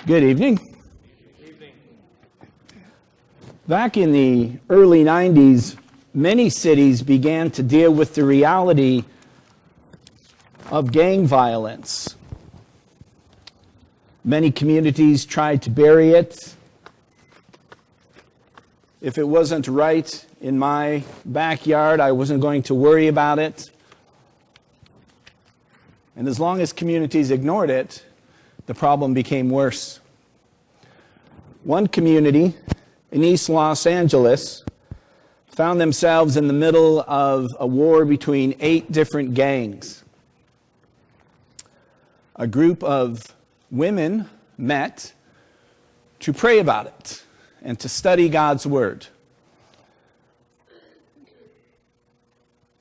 Good evening. Back in the early 90s, many cities began to deal with the reality of gang violence. Many communities tried to bury it. If it wasn't right in my backyard, I wasn't going to worry about it. And as long as communities ignored it, the problem became worse. One community in East Los Angeles found themselves in the middle of a war between 8 different gangs. A group of women met to pray about it and to study God's Word.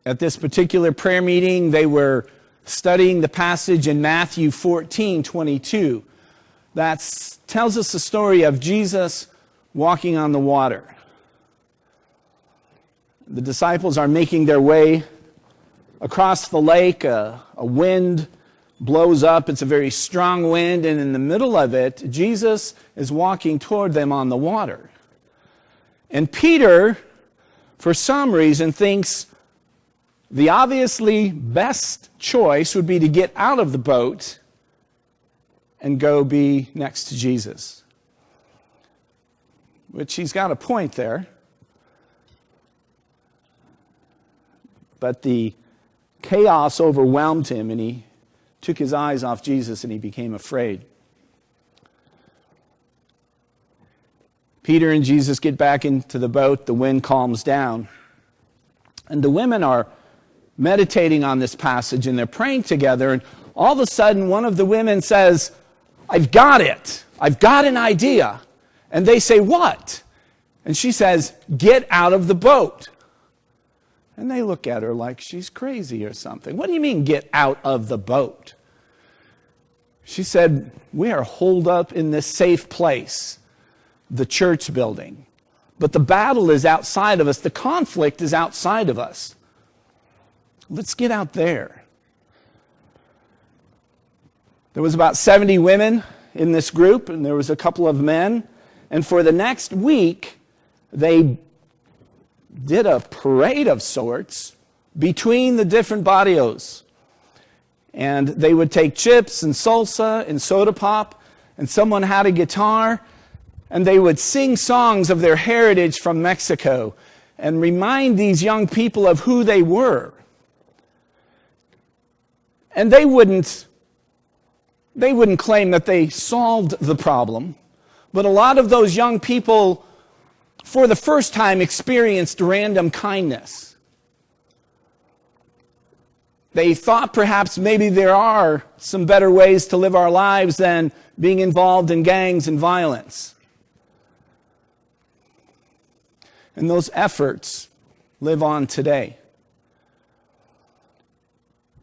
At this particular prayer meeting, they were studying the passage in Matthew 14:22 that tells us the story of Jesus walking on the water. The disciples are making their way across the lake. A wind blows up. It's a very strong wind, and in the middle of it, Jesus is walking toward them on the water. And Peter, for some reason, thinks the obviously best choice would be to get out of the boat and go be next to Jesus. Which he's got a point there. But the chaos overwhelmed him, and he took his eyes off Jesus and he became afraid. Peter and Jesus get back into the boat. The wind calms down. And the women are meditating on this passage, and they're praying together, and all of a sudden one of the women says, "I've got it. I've got an idea." And they say, "What?" And she says, "Get out of the boat." And they look at her like she's crazy or something. "What do you mean, get out of the boat?" She said, "We are holed up in this safe place, the church building. But the battle is outside of us. The conflict is outside of us. Let's get out there." There was about 70 women in this group, and there was a couple of men. And for the next week, they did a parade of sorts between the different barrios. And they would take chips and salsa and soda pop, and someone had a guitar, and they would sing songs of their heritage from Mexico and remind these young people of who they were. And they wouldn't claim that they solved the problem, but a lot of those young people, for the first time, experienced random kindness. They thought perhaps maybe there are some better ways to live our lives than being involved in gangs and violence. And those efforts live on today.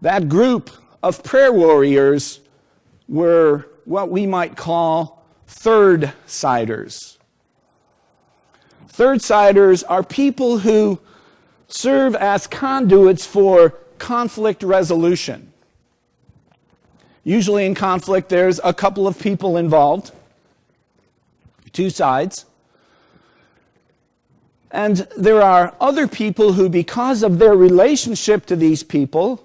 That group of prayer warriors were what we might call third-siders. Third-siders are people who serve as conduits for conflict resolution. Usually in conflict, there's a couple of people involved, 2 sides. And there are other people who, because of their relationship to these people,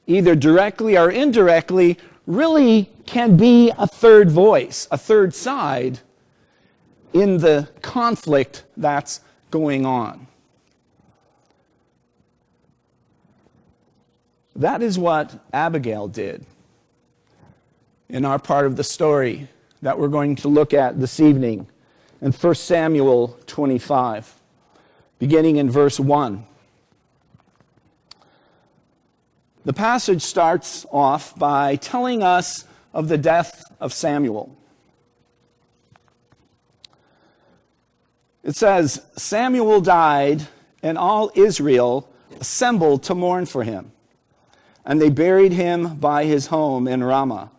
either directly or indirectly, really can be a third voice, a third side in the conflict that's going on. That is what Abigail did in our part of the story that we're going to look at this evening in 1 Samuel 25, beginning in verse 1. The passage starts off by telling us of the death of Samuel. It says, "Samuel died, and all Israel assembled to mourn for him. And they buried him by his home in Ramah.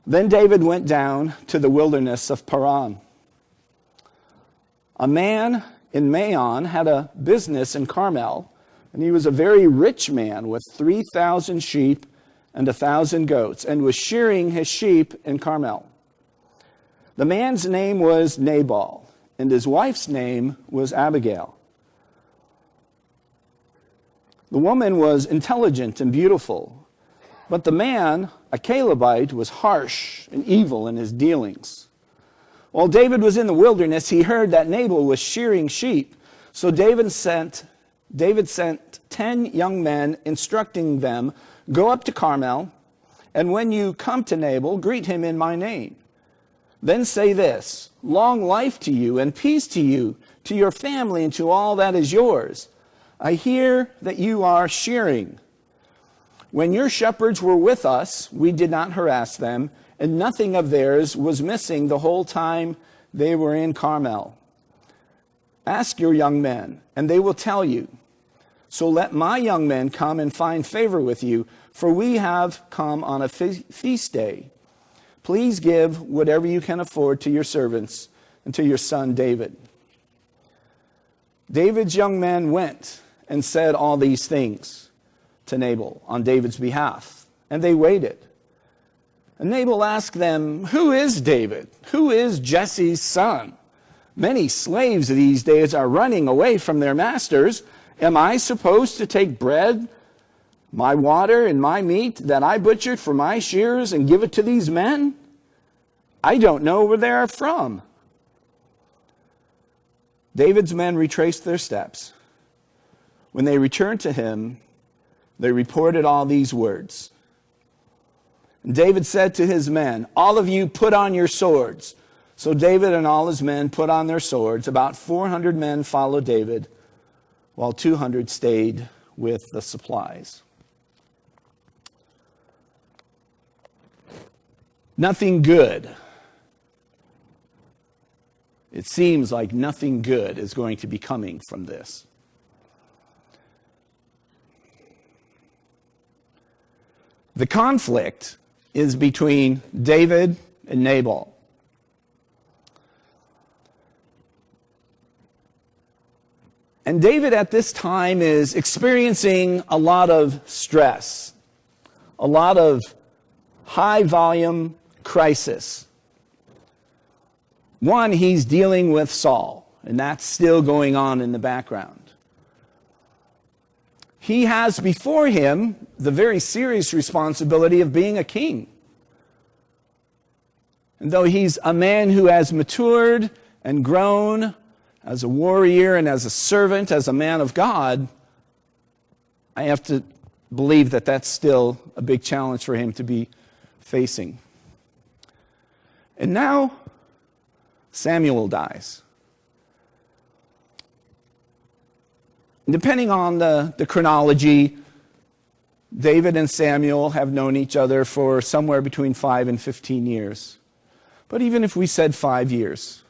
Then David went down to the wilderness of Paran. A man in Maon had a business in Carmel, and he was a very rich man with 3,000 sheep and 1,000 goats, and was shearing his sheep in Carmel. The man's name was Nabal, and his wife's name was Abigail. The woman was intelligent and beautiful, but the man, a Calebite, was harsh and evil in his dealings. While David was in the wilderness, he heard that Nabal was shearing sheep. So David sent 10 young men, instructing them, "Go up to Carmel, and when you come to Nabal, greet him in my name. Then say this, 'Long life to you and peace to you, to your family and to all that is yours. I hear that you are shearing. When your shepherds were with us, we did not harass them, and nothing of theirs was missing the whole time they were in Carmel. Ask your young men, and they will tell you. So let my young men come and find favor with you, for we have come on a feast day. Please give whatever you can afford to your servants and to your son David.' David's young men went and said all these things to Nabal on David's behalf, and they waited. And Nabal asked them, 'Who is David? Who is Jesse's son? Many slaves these days are running away from their masters. Am I supposed to take bread, my water, and my meat that I butchered for my shearers and give it to these men? I don't know where they are from.' David's men retraced their steps. When they returned to him, they reported all these words. And David said to his men, 'All of you put on your swords.' So David and all his men put on their swords. About 400 men followed David, while 200 stayed with the supplies." Nothing good. It seems like nothing good is going to be coming from this. The conflict is between David and Nabal. And David at this time is experiencing a lot of stress, a lot of high volume crisis. One, he's dealing with Saul, and that's still going on in the background. He has before him the very serious responsibility of being a king. And though he's a man who has matured and grown as a warrior and as a servant, as a man of God, I have to believe that that's still a big challenge for him to be facing. And now, Samuel dies. Depending on the chronology, David and Samuel have known each other for somewhere between 5 and 15 years. But even if we said 5 years,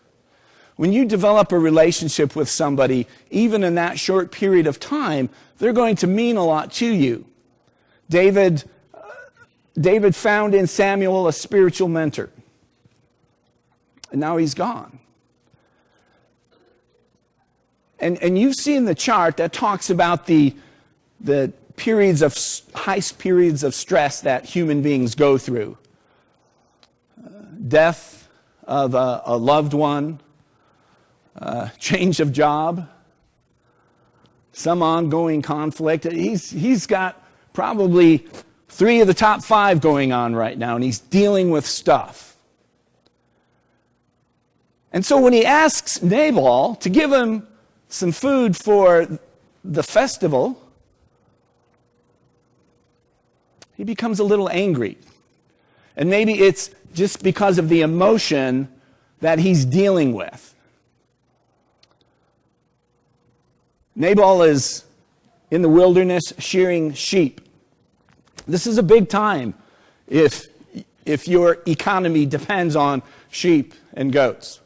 when you develop a relationship with somebody, even in that short period of time, they're going to mean a lot to you. David found in Samuel a spiritual mentor. And now he's gone. And you've seen the chart that talks about the periods of high periods of stress that human beings go through. Death of a loved one, change of job, some ongoing conflict. He's got probably 3 of the top 5 going on right now, and he's dealing with stuff. And so when he asks Nabal to give him some food for the festival, he becomes a little angry. And maybe it's just because of the emotion that he's dealing with. Nabal is in the wilderness shearing sheep. This is a big time if your economy depends on sheep and goats.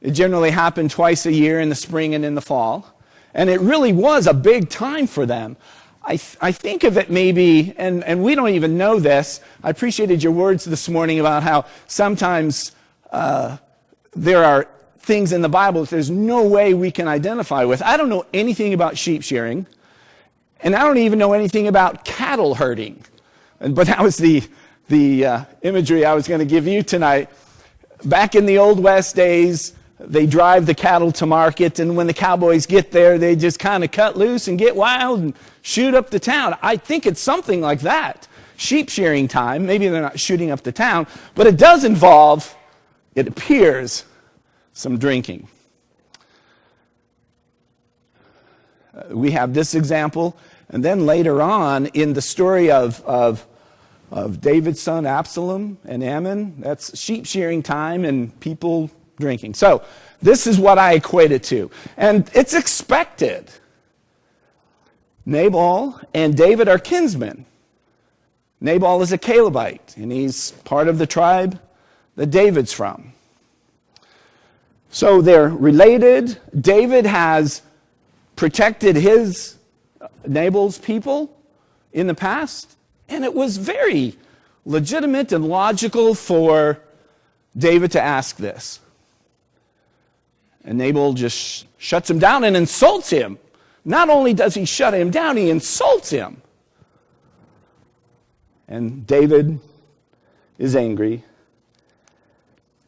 It generally happened twice a year in the spring and in the fall. And it really was a big time for them. I think of it maybe, and we don't even know this. I appreciated your words this morning about how sometimes there are things in the Bible that there's no way we can identify with. I don't know anything about sheep shearing, and I don't even know anything about cattle herding. But that was the imagery I was going to give you tonight. back in the Old West days, they drive the cattle to market, and when the cowboys get there, they just kind of cut loose and get wild and shoot up the town. I think it's something like that. Sheep shearing time. Maybe they're not shooting up the town, but it does involve, it appears, some drinking. We have this example, and then later on in the story of David's son Absalom and Ammon, that's sheep shearing time and people drinking. So this is what I equate it to. And it's expected. Nabal and David are kinsmen. Nabal is a Calebite, and he's part of the tribe that David's from. So they're related. David has protected Nabal's people in the past, and it was very legitimate and logical for David to ask this. And Nabal just shuts him down and insults him. Not only does he shut him down, he insults him. And David is angry,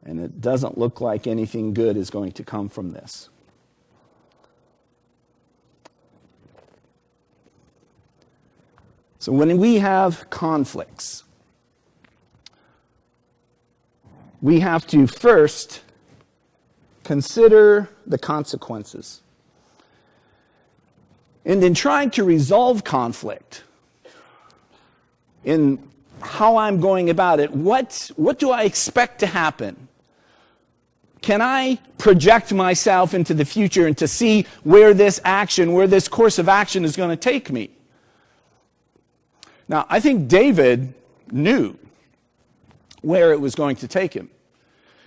and it doesn't look like anything good is going to come from this. So when we have conflicts, we have to first consider the consequences. And in trying to resolve conflict, in how I'm going about it, what do I expect to happen? Can I project myself into the future and to see where this course of action is going to take me? Now, I think David knew where it was going to take him.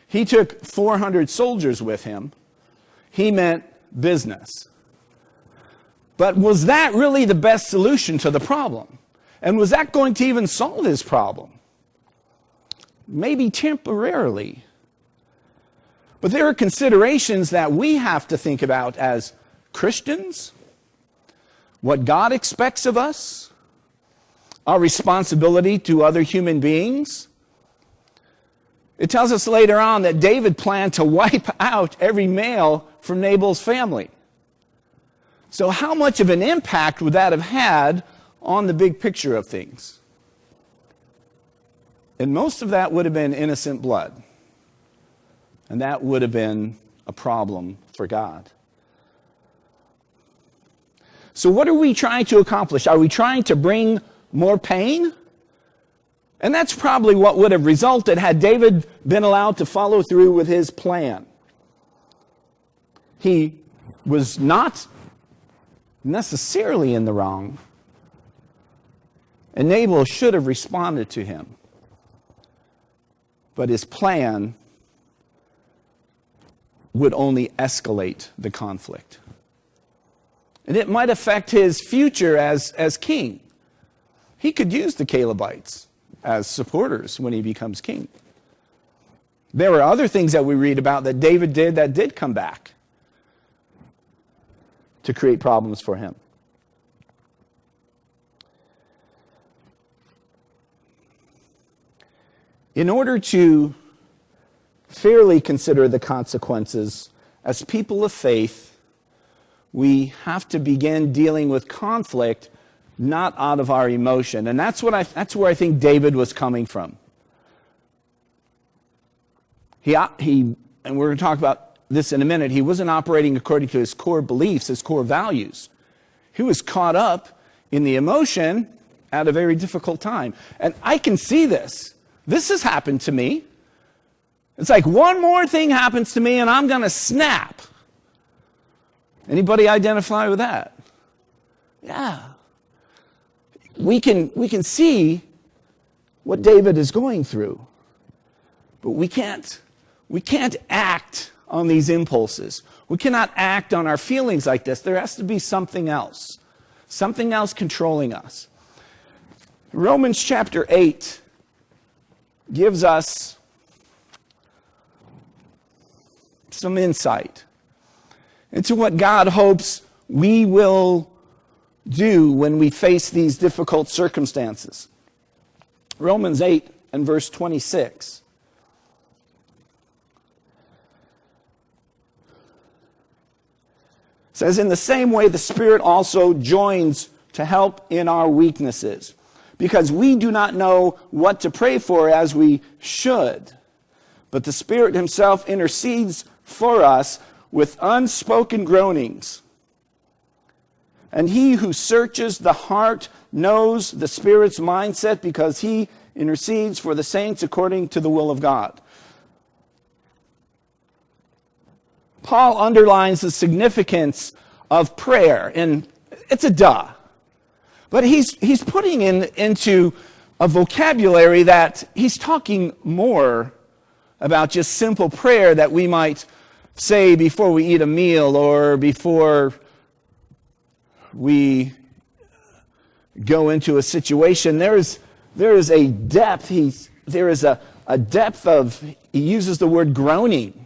He took 400 soldiers with him. He meant business. But was that really the best solution to the problem? And was that going to even solve his problem? Maybe temporarily. But there are considerations that we have to think about as Christians, what God expects of us, our responsibility to other human beings. It tells us later on that David planned to wipe out every male from Nabal's family. So how much of an impact would that have had on the big picture of things? And most of that would have been innocent blood. And that would have been a problem for God. So what are we trying to accomplish? Are we trying to bring more pain? And that's probably what would have resulted had David been allowed to follow through with his plan. He was not necessarily in the wrong, and Nabal should have responded to him. But his plan would only escalate the conflict. And it might affect his future as king. He could use the Calebites as supporters when he becomes king. There were other things that we read about that David did that did come back to create problems for him. In order to fairly consider the consequences, as people of faith, we have to begin dealing with conflict not out of our emotion. And that's where I think David was coming from. And we're going to talk about this in a minute. He wasn't operating according to his core beliefs, his core values. He was caught up in the emotion at a very difficult time. And I can see this. This has happened to me. It's like one more thing happens to me and I'm going to snap. Anybody identify with that? Yeah. We can see what David is going through. But we can't act on these impulses. We cannot act on our feelings like this. There has to be something else controlling us. Romans chapter 8 gives us some insight into what God hopes we will do when we face these difficult circumstances. Romans 8 and verse 26. It says, in the same way, the Spirit also joins to help in our weaknesses, because we do not know what to pray for as we should. But the Spirit himself intercedes for us with unspoken groanings. And he who searches the heart knows the Spirit's mindset, because he intercedes for the saints according to the will of God. Paul underlines the significance of prayer, and it's a duh. But he's putting into a vocabulary that he's talking more about just simple prayer that we might say before we eat a meal or before we go into a situation. There is a depth. There is a depth of, he uses the word groaning.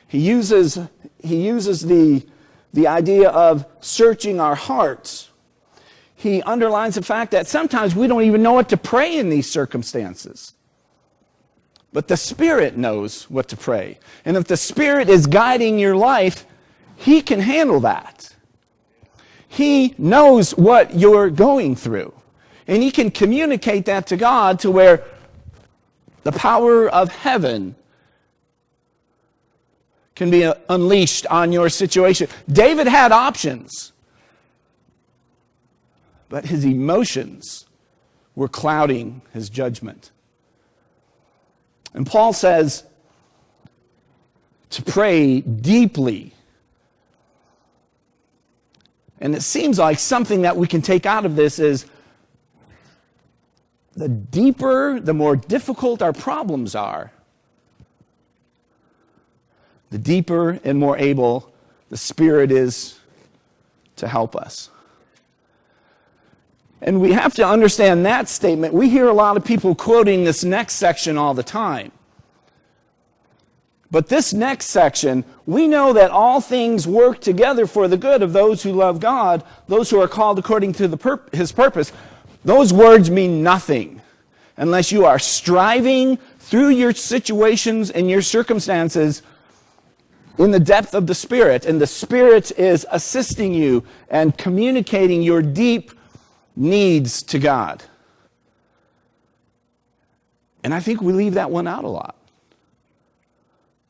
He uses the idea of searching our hearts. He underlines the fact that sometimes we don't even know what to pray in these circumstances. But the Spirit knows what to pray. And if the Spirit is guiding your life, he can handle that. He knows what you're going through. And he can communicate that to God to where the power of heaven can be unleashed on your situation. David had options, but his emotions were clouding his judgment. And Paul says to pray deeply. And it seems like something that we can take out of this is the deeper, the more difficult our problems are, the deeper and more able the Spirit is to help us. And we have to understand that statement. We hear a lot of people quoting this next section all the time. But this next section, we know that all things work together for the good of those who love God, those who are called according to his purpose. Those words mean nothing unless you are striving through your situations and your circumstances in the depth of the Spirit. And the Spirit is assisting you and communicating your deep needs to God. And I think we leave that one out a lot.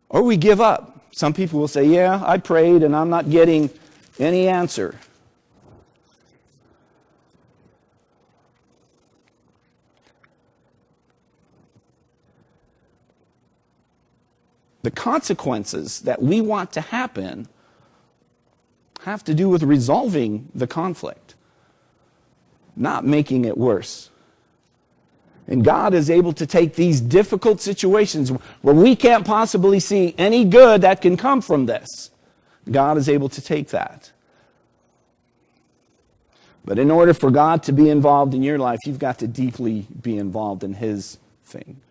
Or we give up. Some people will say, yeah, I prayed and I'm not getting any answer. The consequences that we want to happen have to do with resolving the conflict, not making it worse. And God is able to take these difficult situations where we can't possibly see any good that can come from this. God is able to take that. But in order for God to be involved in your life, you've got to deeply be involved in his thing.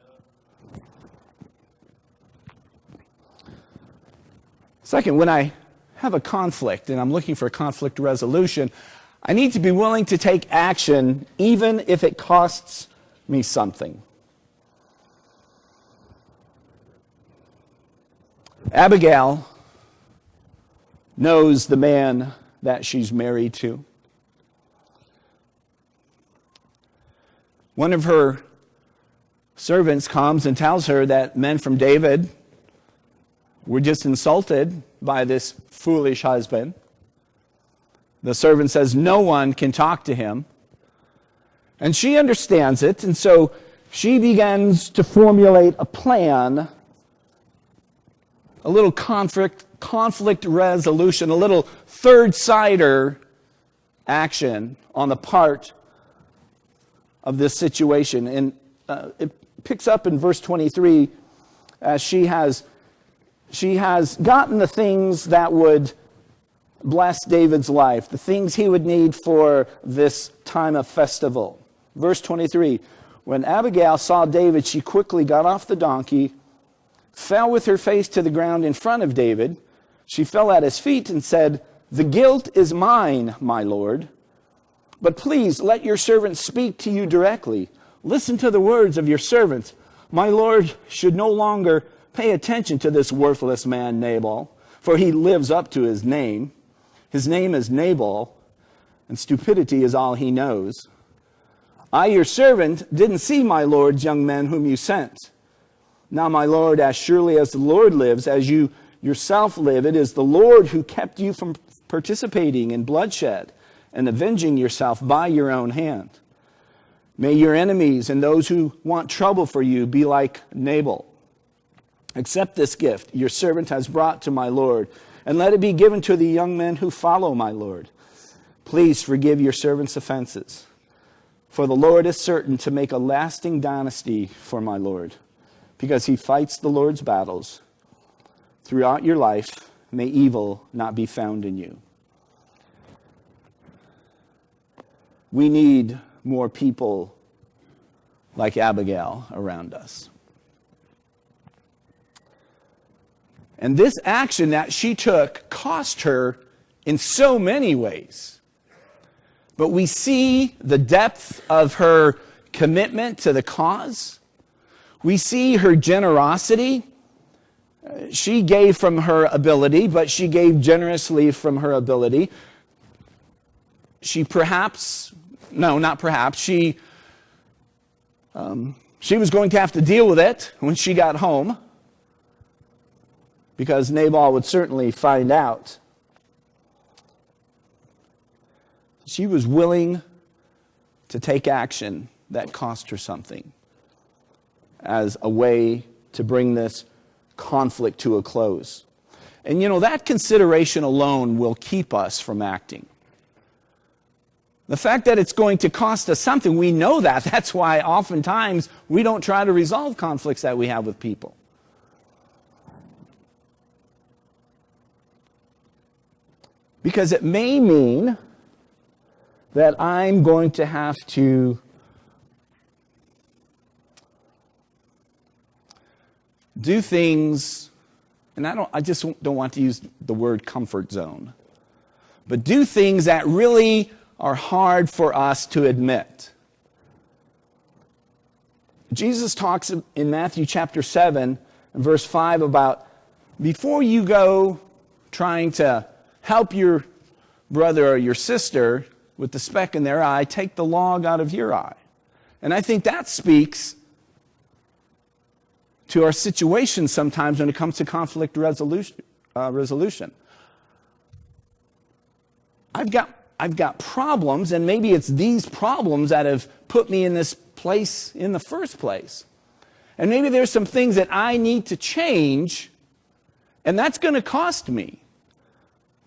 Second, when I have a conflict and I'm looking for a conflict resolution, I need to be willing to take action even if it costs me something. Abigail knows the man that she's married to. One of her servants comes and tells her that men from David were just insulted by this foolish husband. The servant says no one can talk to him. And she understands it, and so she begins to formulate a plan, a little conflict resolution, a little third-sider action on the part of this situation. And it picks up in verse 23 as she has gotten the things that would bless David's life, the things he would need for this time of festival. Verse 23, when Abigail saw David, she quickly got off the donkey, fell with her face to the ground in front of David. She fell at his feet and said, "The guilt is mine, my lord. But please let your servant speak to you directly. Listen to the words of your servant. My lord should no longer pay attention to this worthless man, Nabal, for he lives up to his name. His name is Nabal, and stupidity is all he knows. I, your servant, didn't see my lord's young men whom you sent. Now, my lord, as surely as the Lord lives, as you yourself live, it is the Lord who kept you from participating in bloodshed and avenging yourself by your own hand. May your enemies and those who want trouble for you be like Nabal. Accept this gift your servant has brought to my lord, and let it be given to the young men who follow my lord. Please forgive your servant's offenses, for the Lord is certain to make a lasting dynasty for my lord, because he fights the Lord's battles. Throughout your life, may evil not be found in you. We need more people like Abigail around us. And this action that she took cost her in so many ways. But we see the depth of her commitment to the cause. We see her generosity. She gave from her ability, but she gave generously from her ability. She was going to have to deal with it when she got home, because Nabal would certainly find out. She was willing to take action that cost her something as a way to bring this conflict to a close. And that consideration alone will keep us from acting. The fact that it's going to cost us something, we know that. That's why oftentimes we don't try to resolve conflicts that we have with people. Because it may mean that I'm going to have to do things, and I just don't want to use the word comfort zone, but do things that really are hard for us to admit. Jesus talks in Matthew chapter 7 and verse 5 about before you go trying to help your brother or your sister with the speck in their eye, take the log out of your eye. And I think that speaks to our situation sometimes when it comes to conflict resolution. I've got problems, and maybe it's these problems that have put me in this place in the first place. And maybe there's some things that I need to change, and that's going to cost me.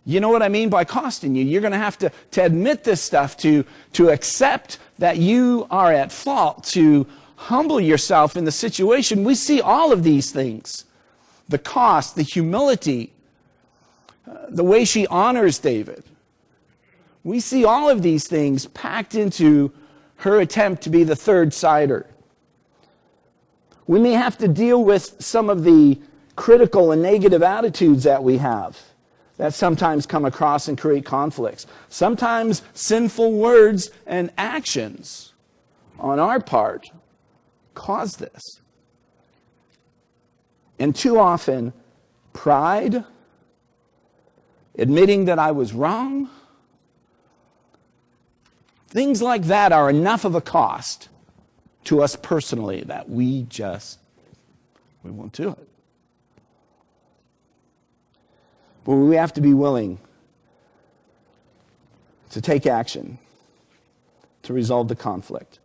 You know what I mean by costing you? You're going to have to admit this stuff, to accept that you are at fault, to humble yourself in the situation. We see all of these things. The cost, the humility, the way she honors David. We see all of these things packed into her attempt to be the third sider. We may have to deal with some of the critical and negative attitudes that we have that sometimes come across and create conflicts. Sometimes sinful words and actions on our part cause this. And too often, pride, admitting that I was wrong, things like that are enough of a cost to us personally that we won't do it. But we have to be willing to take action to resolve the conflict.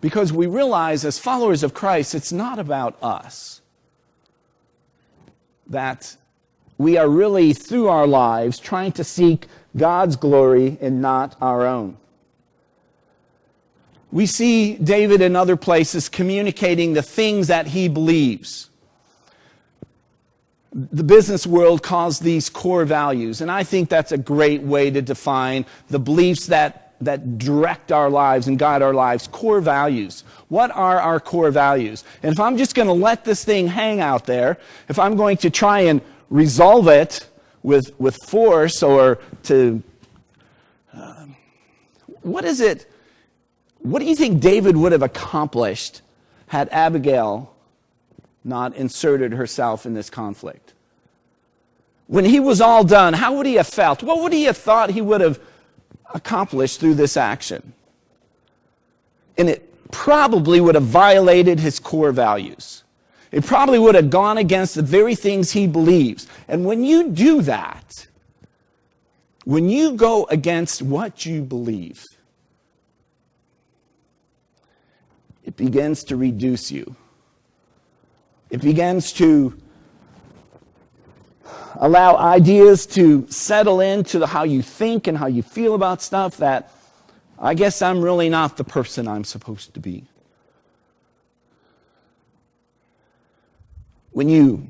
Because we realize as followers of Christ, it's not about us. That we are really, through our lives, trying to seek God's glory and not our own. We see David in other places communicating the things that he believes. The business world calls these core values, and I think that's a great way to define the beliefs that direct our lives and guide our lives. Core values. What are our core values? And if I'm just going to let this thing hang out there, if I'm going to try and resolve it with force or to... what is it? What do you think David would have accomplished had Abigail not inserted herself in this conflict? when he was all done, how would he have felt? What would he have thought he would have accomplished through this action? And it probably would have violated his core values. It probably would have gone against the very things he believes. And when you do that, when you go against what you believe, it begins to reduce you. It begins to allow ideas to settle into how you think and how you feel about stuff, that I guess I'm really not the person I'm supposed to be. When you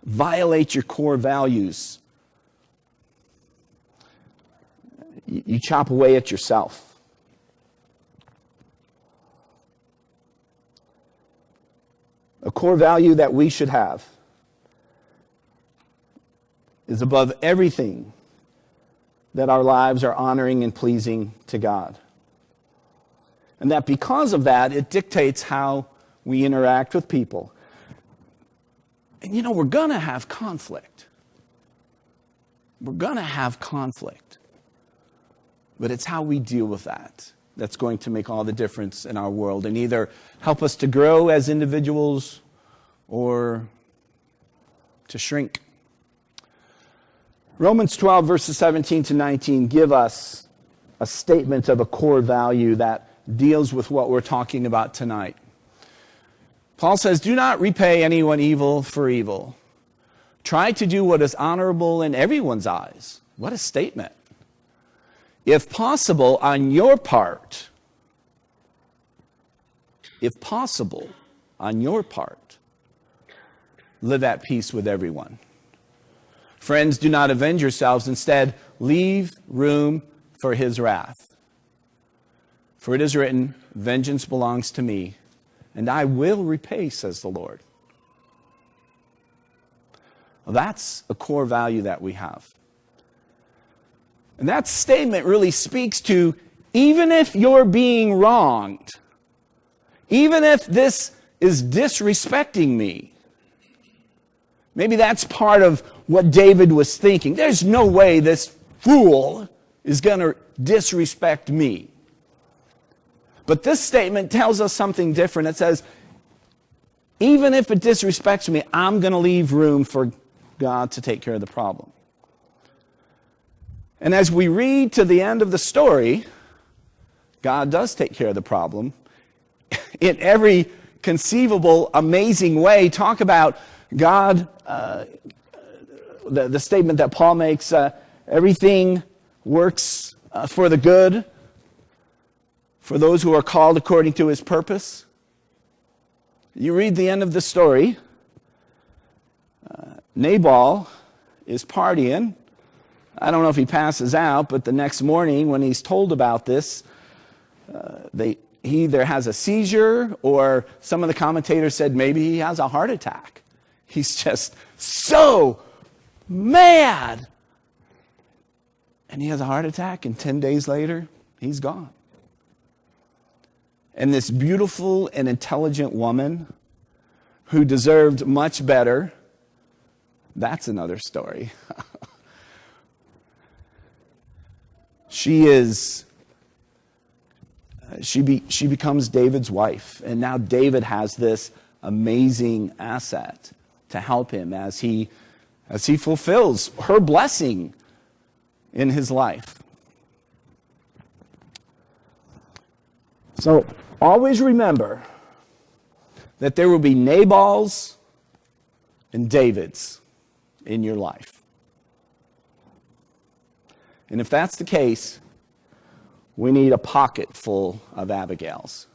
violate your core values, you chop away at yourself. A core value that we should have is above everything that our lives are honoring and pleasing to God. And that because of that, it dictates how we interact with people. And you know, we're going to have conflict. We're going to have conflict. But it's how we deal with that that's going to make all the difference in our world and either help us to grow as individuals or to shrink. Romans 12, verses 17 to 19 give us a statement of a core value that deals with what we're talking about tonight. Paul says, "Do not repay anyone evil for evil. Try to do what is honorable in everyone's eyes." What a statement. If possible, on your part, live at peace with everyone. Friends, do not avenge yourselves. Instead, leave room for his wrath. For it is written, "Vengeance belongs to me, and I will repay," says the Lord. Well, that's a core value that we have. And that statement really speaks to, even if you're being wronged, even if this is disrespecting me, maybe that's part of what David was thinking. There's no way this fool is going to disrespect me. But this statement tells us something different. It says, even if it disrespects me, I'm going to leave room for God to take care of the problem. And as we read to the end of the story, God does take care of the problem in every conceivable, amazing way. Talk about God, the statement that Paul makes, everything works for the good for those who are called according to his purpose. You read the end of the story. Nabal is partying. I don't know if he passes out, but the next morning when he's told about this, he either has a seizure, or some of the commentators said maybe he has a heart attack. He's just so mad. And he has a heart attack, and 10 days later, he's gone. And this beautiful and intelligent woman who deserved much better, that's another story. She becomes David's wife, and now David has this amazing asset to help him as he fulfills her blessing in his life. So always remember that there will be Nabals and Davids in your life. And if that's the case, we need a pocket full of Abigails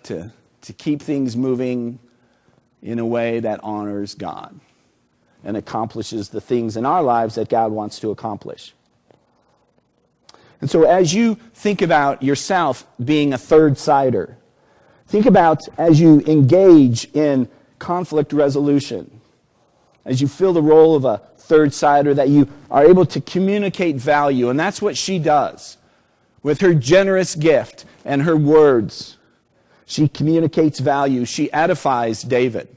to keep things moving in a way that honors God and accomplishes the things in our lives that God wants to accomplish. And so as you think about yourself being a third-sider, think about as you engage in conflict resolution, as you fill the role of a third-sider, that you are able to communicate value. And that's what she does with her generous gift and her words. She communicates value. She edifies David.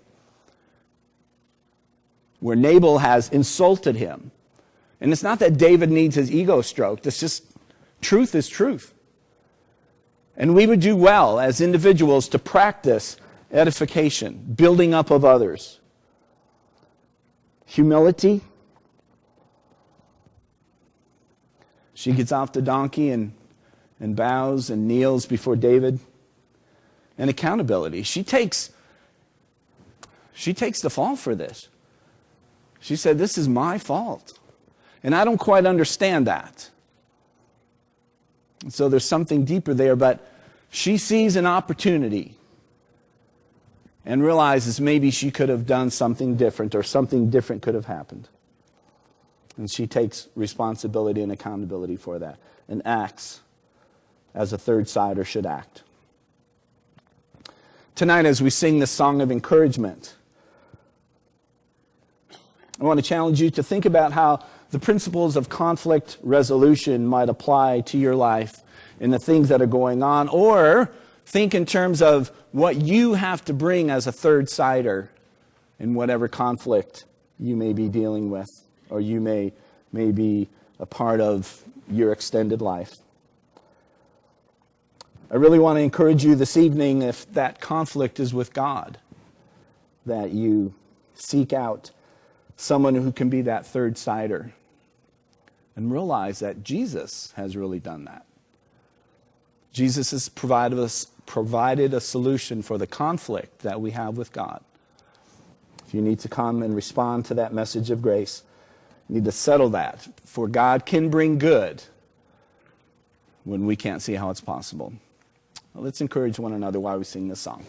where Nabal has insulted him. And it's not that David needs his ego stroked. It's just truth is truth. And we would do well as individuals to practice edification, building up of others. Humility. She gets off the donkey and bows and kneels before David. And accountability. She takes the fall for this. She said, this is my fault. And I don't quite understand that. And so there's something deeper there, but she sees an opportunity and realizes maybe she could have done something different or something different could have happened. And she takes responsibility and accountability for that and acts as a third-sider should act. Tonight, as we sing this song of encouragement, I want to challenge you to think about how the principles of conflict resolution might apply to your life in the things that are going on, or think in terms of what you have to bring as a third-sider in whatever conflict you may be dealing with, or you may be a part of your extended life. I really want to encourage you this evening, if that conflict is with God, that you seek out someone who can be that third-sider and realize that Jesus has really done that. Jesus has provided a solution for the conflict that we have with God. If you need to come and respond to that message of grace, you need to settle that. For God can bring good when we can't see how it's possible. Well, let's encourage one another while we sing this song.